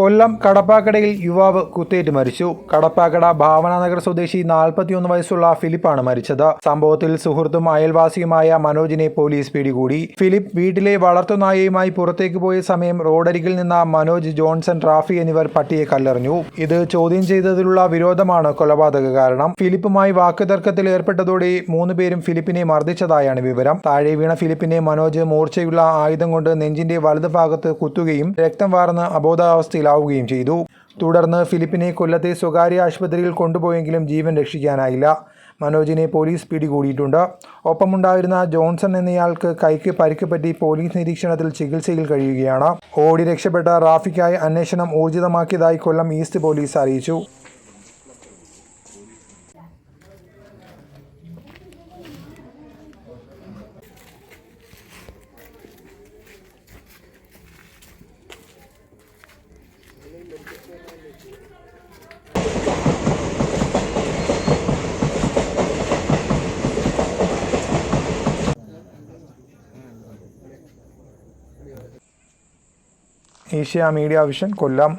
കൊല്ലം കടപ്പാക്കടയിൽ യുവാവ് കുത്തേറ്റ് മരിച്ചു. കടപ്പാക്കട ഭാവനനഗർ സ്വദേശി 41 വയസ്സുള്ള ഫിലിപ്പാണ് മരിച്ചത്. സംഭവത്തിൽ സുഹൃത്തും അയൽവാസിയുമായ മനോജിനെ പോലീസ് പിടികൂടി. ഫിലിപ്പ് വീട്ടിലെ വളർത്തുനായയുമായി പുറത്തേക്ക് പോയ സമയം റോഡരികിൽ നിന്ന മനോജ്, ജോൺസൺ, റാഫി എന്നിവർ പട്ടിയെ കല്ലെറിഞ്ഞു. ഇത് ചോദ്യം ചെയ്തതിലുള്ള വിരോധമാണ് കൊലപാതക കാരണം. ഫിലിപ്പുമായി വാക്കുതർക്കത്തിൽ ഏർപ്പെട്ടതോടെ 3 പേരും ഫിലിപ്പിനെ മർദ്ദിച്ചതായാണ് വിവരം. താഴെ വീണ ഫിലിപ്പിനെ മനോജ് മൂർച്ചയുള്ള ആയുധം കൊണ്ട് നെഞ്ചിന്റെ വലതു ഭാഗത്ത് കുത്തുകയും രക്തം വാർന്ന് അബോധാവസ്ഥയിലാവുകയും ചെയ്തു. തുടർന്ന് ഫിലിപ്പിനെ കൊല്ലത്തെ സ്വകാര്യ ആശുപത്രിയിൽ കൊണ്ടുപോയെങ്കിലും ജീവൻ രക്ഷിക്കാനായില്ല. മനോജിനെ പോലീസ് പിടികൂടിയിട്ടുണ്ട്. ഒപ്പമുണ്ടായിരുന്ന ജോൺസൺ എന്നയാൾക്ക് കൈക്ക് പരിക്ക് പറ്റി പോലീസ് നിരീക്ഷണത്തിൽ ചികിത്സയിൽ കഴിയുകയാണ്. ഓടി രക്ഷപ്പെട്ട റാഫിക്കായി അന്വേഷണം ഊർജിതമാക്കിയതായി കൊല്ലം ഈസ്റ്റ് പോലീസ് അറിയിച്ചു. ഏഷ്യ മീഡിയ വിഷൻ, കൊല്ലം.